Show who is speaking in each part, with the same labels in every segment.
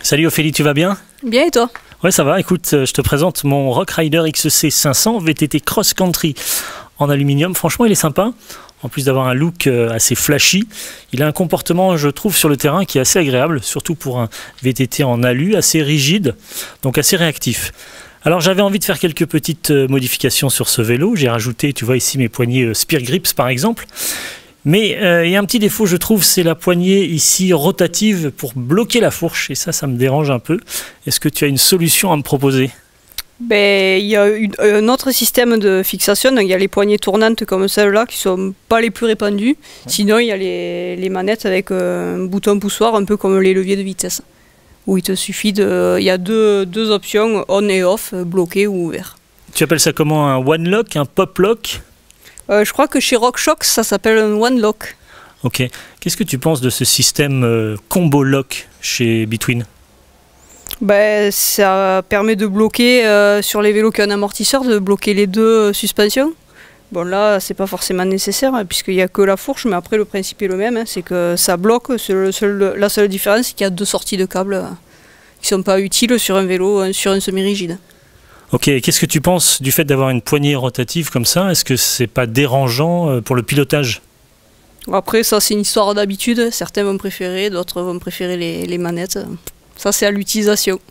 Speaker 1: Salut Ophélie, tu vas bien?
Speaker 2: Bien et toi?
Speaker 1: Ouais, ça va. Écoute, je te présente mon Rock Rider XC 500 VTT Cross Country en aluminium. Franchement, il est sympa. En plus d'avoir un look assez flashy, il a un comportement, je trouve, sur le terrain qui est assez agréable, surtout pour un VTT en alu, assez rigide, donc assez réactif. Alors j'avais envie de faire quelques petites modifications sur ce vélo. J'ai rajouté, tu vois ici mes poignées Spear Grips par exemple. Mais il y a un petit défaut, je trouve, c'est la poignée ici rotative pour bloquer la fourche. Et ça me dérange un peu. Est-ce que tu as une solution à me proposer?
Speaker 2: Ben, il y a un autre système de fixation. Donc, il y a les poignées tournantes comme celle-là qui ne sont pas les plus répandues. Sinon, il y a les manettes avec un bouton poussoir, un peu comme les leviers de vitesse. Où il te suffit de. Il y a deux options, on et off, bloqué ou ouvert.
Speaker 1: Tu appelles ça comment? Un one lock, un pop lock?
Speaker 2: Je crois que chez RockShox, ça s'appelle un one lock.
Speaker 1: Ok. Qu'est-ce que tu penses de ce système combo lock chez Between?
Speaker 2: Ben, ça permet de bloquer sur les vélos qui ont un amortisseur, de bloquer les deux suspensions. Bon là, c'est pas forcément nécessaire hein, puisqu'il n'y a que la fourche, mais après le principe est le même, hein, c'est que ça bloque. La seule différence, c'est qu'il y a deux sorties de câbles qui sont pas utiles sur un vélo, sur un semi-rigide.
Speaker 1: Ok, qu'est-ce que tu penses du fait d'avoir une poignée rotative comme ça? Est-ce que c'est pas dérangeant pour le pilotage?
Speaker 2: Après, ça c'est une histoire d'habitude. Certains vont préférer, d'autres vont préférer les manettes. Ça c'est à l'utilisation.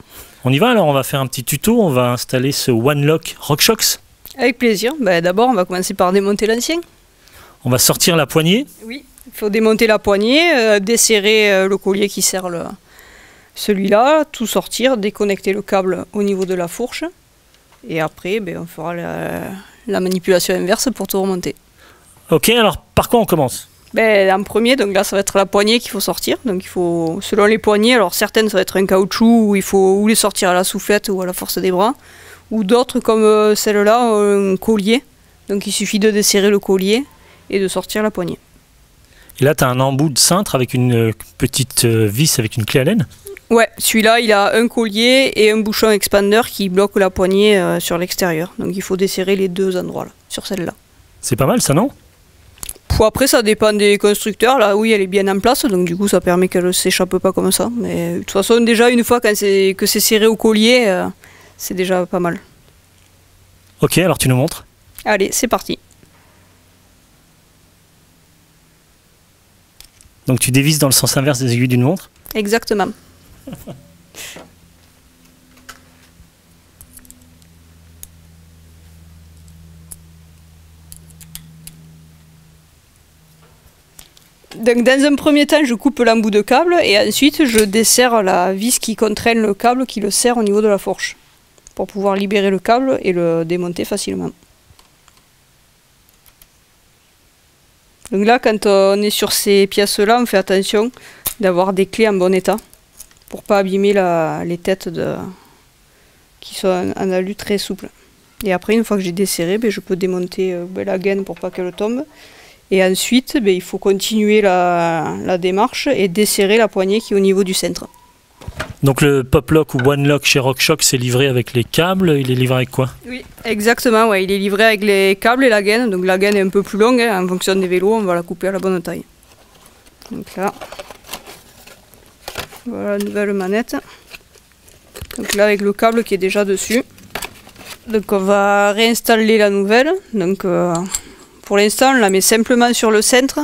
Speaker 1: On y va alors, on va faire un petit tuto, on va installer ce One Lock RockShox.
Speaker 2: Avec plaisir. Ben, d'abord, on va commencer par démonter l'ancien.
Speaker 1: On va sortir la poignée.
Speaker 2: Oui, il faut démonter la poignée, desserrer le collier qui sert celui-là, tout sortir, déconnecter le câble au niveau de la fourche. Et après, ben, on fera la manipulation inverse pour tout remonter.
Speaker 1: Ok, alors par quoi on commence?
Speaker 2: Ben, en premier, donc là, ça va être la poignée qu'il faut sortir. Donc il faut, selon les poignées, alors certaines, ça va être un caoutchouc où il faut ou les sortir à la soufflette ou à la force des bras. Ou d'autres, comme celle-là, un collier. Donc il suffit de desserrer le collier et de sortir la poignée.
Speaker 1: Et là, tu as un embout de cintre avec une petite vis avec une clé Allen.
Speaker 2: Ouais, celui-là, il a un collier et un bouchon expander qui bloque la poignée sur l'extérieur. Donc il faut desserrer les deux endroits là, sur celle-là.
Speaker 1: C'est pas mal ça, non?
Speaker 2: Après, ça dépend des constructeurs. Là, oui, elle est bien en place, donc du coup, ça permet qu'elle ne s'échappe pas comme ça. Mais de toute façon, déjà, une fois que c'est serré au collier, c'est déjà pas mal.
Speaker 1: Ok, alors tu nous montres.
Speaker 2: Allez, c'est parti.
Speaker 1: Donc tu dévisses dans le sens inverse des aiguilles d'une montre.
Speaker 2: Exactement. Donc dans un premier temps, je coupe l'embout de câble et ensuite je desserre la vis qui contraint le câble qui le serre au niveau de la fourche pour pouvoir libérer le câble et le démonter facilement. Donc là, quand on est sur ces pièces-là, on fait attention d'avoir des clés en bon état pour pas abîmer les têtes qui sont en alu très souples. Et après, une fois que j'ai desserré, ben, je peux démonter la gaine pour pas qu'elle tombe. Et ensuite, ben, il faut continuer la démarche et desserrer la poignée qui est au niveau du centre.
Speaker 1: Donc le Pop Lock ou One Lock chez RockShox c'est livré avec les câbles, il est livré avec quoi?
Speaker 2: Oui, exactement, ouais, il est livré avec les câbles et la gaine. Donc la gaine est un peu plus longue, hein, en fonction des vélos, on va la couper à la bonne taille. Donc là, voilà la nouvelle manette. Donc là avec le câble qui est déjà dessus. Donc on va réinstaller la nouvelle. Donc pour l'instant, on la met simplement sur le centre.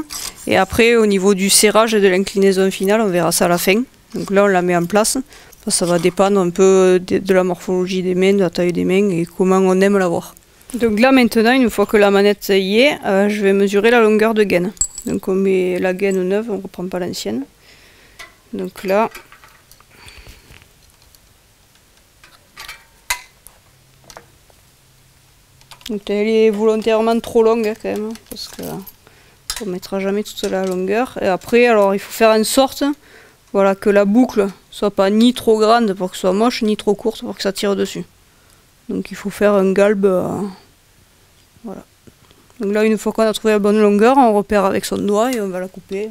Speaker 2: Et après, au niveau du serrage et de l'inclinaison finale, on verra ça à la fin. Donc là, on la met en place. Ça va dépendre un peu de la morphologie des mains, de la taille des mains et comment on aime l'avoir. Donc là, maintenant, une fois que la manette y est, je vais mesurer la longueur de gaine. Donc on met la gaine neuve, on ne reprend pas l'ancienne. Donc là... Donc elle est volontairement trop longue quand même, parce qu'on ne mettra jamais toute la longueur. Et après, alors il faut faire en sorte voilà, que la boucle soit pas ni trop grande pour que ce soit moche, ni trop courte pour que ça tire dessus. Donc il faut faire un galbe. Voilà. Donc là, une fois qu'on a trouvé la bonne longueur, on repère avec son doigt et on va la couper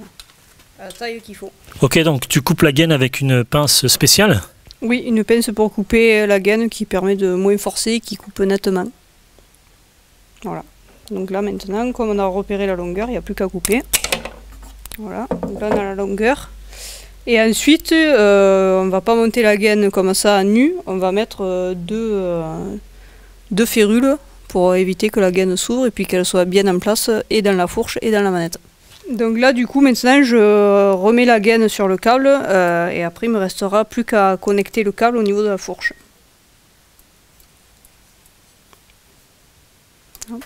Speaker 2: à la taille qu'il faut.
Speaker 1: Ok, donc tu coupes la gaine avec une pince spéciale?
Speaker 2: Oui, une pince pour couper la gaine qui permet de moins forcer et qui coupe nettement. Voilà. Donc là maintenant, comme on a repéré la longueur, il n'y a plus qu'à couper. Voilà. Donc là on a la longueur. Et ensuite, on va pas monter la gaine comme ça à nu, on va mettre deux férules pour éviter que la gaine s'ouvre et puis qu'elle soit bien en place et dans la fourche et dans la manette. Donc là du coup maintenant je remets la gaine sur le câble et après il me restera plus qu'à connecter le câble au niveau de la fourche. Hop.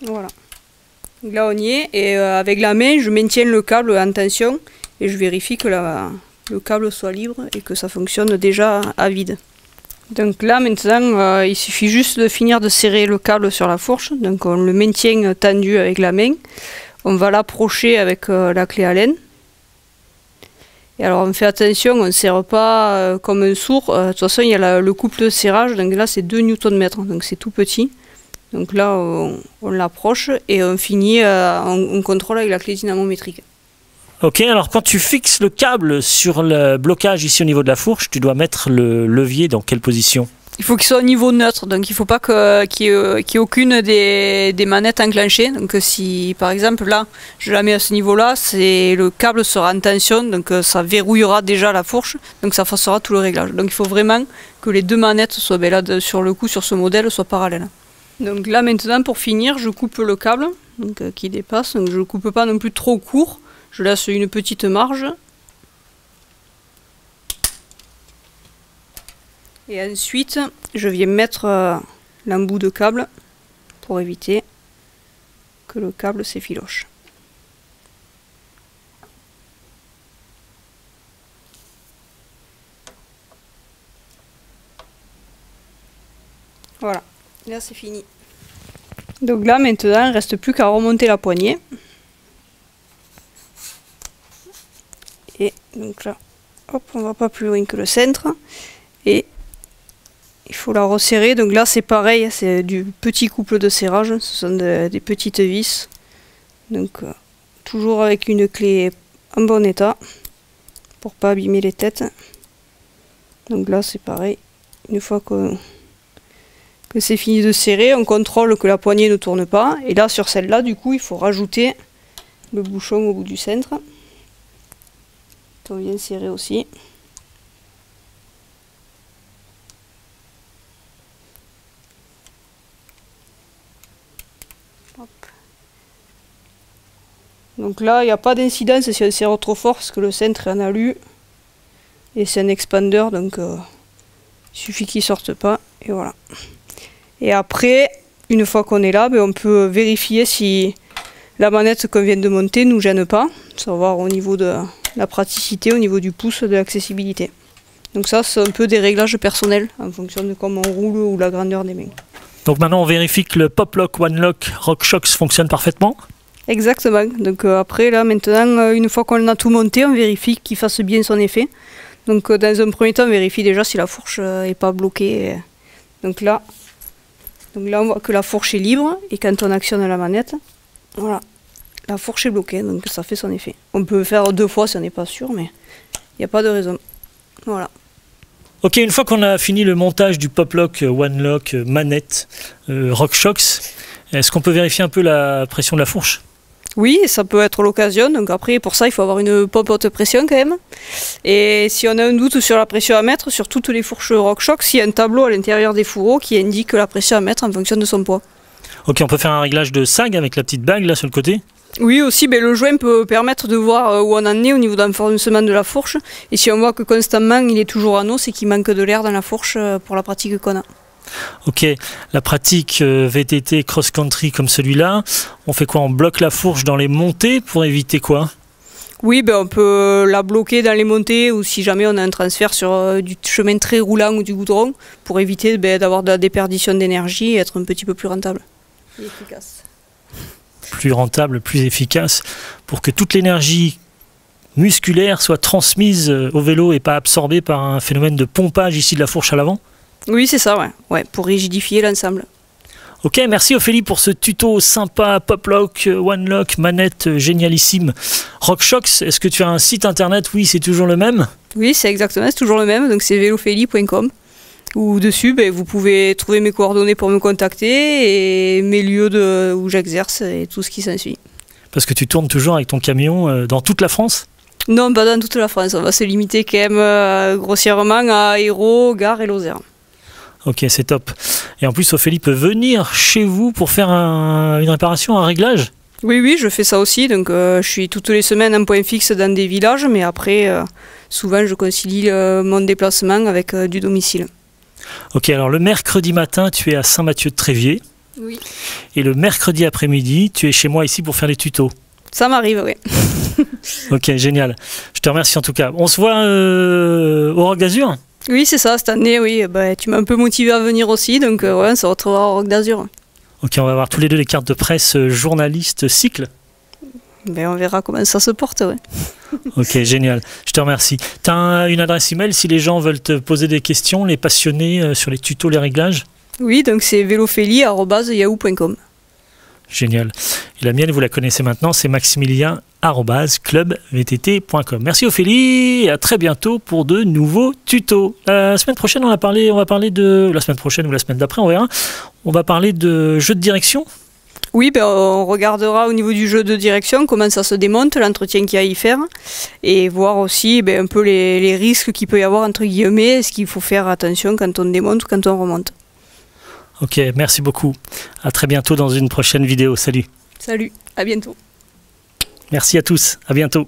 Speaker 2: Voilà. Donc là on y est et avec la main je maintiens le câble en tension et je vérifie que le câble soit libre et que ça fonctionne déjà à vide. Donc là maintenant il suffit juste de finir de serrer le câble sur la fourche, donc on le maintient tendu avec la main, on va l'approcher avec la clé Allen. Et alors on fait attention, on ne serre pas comme un sourd, de toute façon il y a le couple de serrage, donc là c'est 2 Nm, donc c'est tout petit. Donc là on l'approche et on finit, on contrôle avec la clé dynamométrique.
Speaker 1: Ok, alors quand tu fixes le câble sur le blocage ici au niveau de la fourche, tu dois mettre le levier dans quelle position?
Speaker 2: Il faut qu'il soit au niveau neutre, donc il ne faut pas qu'il y ait aucune des manettes enclenchées. Donc si par exemple là, je la mets à ce niveau-là, le câble sera en tension, donc ça verrouillera déjà la fourche, donc ça forcera tout le réglage. Donc il faut vraiment que les deux manettes soient, là sur le coup, sur ce modèle, soient parallèles. Donc là maintenant pour finir, je coupe le câble donc, qui dépasse, donc je ne le coupe pas non plus trop court. Je laisse une petite marge. Et ensuite, je viens mettre l'embout de câble pour éviter que le câble s'effiloche. Voilà, là c'est fini. Donc là maintenant, il ne reste plus qu'à remonter la poignée. Et donc là, hop, on va pas plus loin que le centre. Et il faut la resserrer. Donc là, c'est pareil, c'est du petit couple de serrage. Ce sont des petites vis. Donc, toujours avec une clé en bon état pour pas abîmer les têtes. Donc là, c'est pareil. Une fois que c'est fini de serrer, on contrôle que la poignée ne tourne pas. Et là, sur celle-là, du coup, il faut rajouter le bouchon au bout du centre. Bien serré aussi. Hop. Donc là, il n'y a pas d'incidence si on serre trop fort parce que le centre est en alu et c'est un expander, donc il suffit qu'il ne sorte pas et voilà. Et après, une fois qu'on est là, on peut vérifier si la manette qu'on vient de monter ne nous gêne pas, savoir au niveau de la praticité, au niveau du pouce, de l'accessibilité. Donc ça, c'est un peu des réglages personnels en fonction de comment on roule ou la grandeur des mains.
Speaker 1: Donc maintenant, on vérifie que le Pop-Lock, One-Lock, RockShox fonctionne parfaitement? Exactement.
Speaker 2: Donc après, là, maintenant, une fois qu'on a tout monté, on vérifie qu'il fasse bien son effet. Donc dans un premier temps, on vérifie déjà si la fourche n'est pas bloquée. Donc là, on voit que la fourche est libre et quand on actionne la manette, voilà. La fourche est bloquée, donc ça fait son effet. On peut faire 2 fois si on n'est pas sûr, mais il n'y a pas de raison. Voilà.
Speaker 1: Ok, une fois qu'on a fini le montage du Pop-Lock, One-Lock, manette, RockShox, est-ce qu'on peut vérifier un peu la pression de la fourche?
Speaker 2: Oui, ça peut être l'occasion. Donc après, pour ça, il faut avoir une pompe haute pression quand même. Et si on a un doute sur la pression à mettre, sur toutes les fourches RockShox, il y a un tableau à l'intérieur des fourreaux qui indique la pression à mettre en fonction de son poids.
Speaker 1: Ok, on peut faire un réglage de sag avec la petite bague là sur le côté?
Speaker 2: Oui, aussi, le joint peut permettre de voir où on en est au niveau d'enfoncement de la fourche. Et si on voit que constamment il est toujours en eau, c'est qu'il manque de l'air dans la fourche pour la pratique qu'on a.
Speaker 1: Ok, la pratique VTT cross-country comme celui-là, on fait quoi? On bloque la fourche dans les montées pour éviter quoi?
Speaker 2: Oui, on peut la bloquer dans les montées ou si jamais on a un transfert sur du chemin très roulant ou du goudron pour éviter d'avoir de la déperdition d'énergie et être un petit peu plus rentable. Et efficace.
Speaker 1: Plus rentable, plus efficace, pour que toute l'énergie musculaire soit transmise au vélo et pas absorbée par un phénomène de pompage ici de la fourche à l'avant?
Speaker 2: Oui, c'est ça, ouais, pour rigidifier l'ensemble.
Speaker 1: Ok, merci Ophélie pour ce tuto sympa, Pop-Lock, One-Lock, manette génialissime, RockShox. Est-ce que tu as un site internet? Oui, c'est toujours le même?
Speaker 2: Oui, c'est exactement, c'est toujours le même, donc c'est velophélie.com. Où dessus, vous pouvez trouver mes coordonnées pour me contacter et mes lieux où j'exerce et tout ce qui s'ensuit.
Speaker 1: Parce que tu tournes toujours avec ton camion dans toute la France?
Speaker 2: Non, pas dans toute la France. On va se limiter quand même grossièrement à Hérault, Gare et Lozère.
Speaker 1: Ok, c'est top. Et en plus, Ophélie peut venir chez vous pour faire une réparation, un réglage?
Speaker 2: Oui, je fais ça aussi. Donc, je suis toutes les semaines en point fixe dans des villages, mais après, souvent, je concilie mon déplacement avec du domicile.
Speaker 1: Ok, alors le mercredi matin, tu es à Saint-Mathieu-de-Tréviers.
Speaker 2: Oui.
Speaker 1: Et le mercredi après-midi, tu es chez moi ici pour faire des tutos.
Speaker 2: Ça m'arrive, oui.
Speaker 1: Ok, génial. Je te remercie en tout cas. On se voit au Roc d'Azur?
Speaker 2: Oui, c'est ça, cette année, oui. Tu m'as un peu motivé à venir aussi, donc ouais, on se retrouvera au Roc d'Azur.
Speaker 1: Ok, on va avoir tous les deux les cartes de presse journaliste cycle.
Speaker 2: On verra comment ça se porte, ouais.
Speaker 1: Ok, génial. Je te remercie. Tu as une adresse email si les gens veulent te poser des questions, les passionnés sur les tutos, les réglages?
Speaker 2: Oui, donc c'est velophélie@yahoo.com.
Speaker 1: Génial. Et la mienne, vous la connaissez maintenant, c'est maximilien@clubvtt.com. Merci Ophélie et à très bientôt pour de nouveaux tutos. La semaine prochaine, on va parler de... La semaine prochaine ou la semaine d'après, on verra. On va parler de jeux de direction.
Speaker 2: Oui, on regardera au niveau du jeu de direction comment ça se démonte, l'entretien qu'il y a à y faire, et voir aussi un peu les risques qu'il peut y avoir, entre guillemets, ce qu'il faut faire attention quand on démonte ou quand on remonte.
Speaker 1: Ok, merci beaucoup. À très bientôt dans une prochaine vidéo. Salut.
Speaker 2: Salut, à bientôt.
Speaker 1: Merci à tous. À bientôt.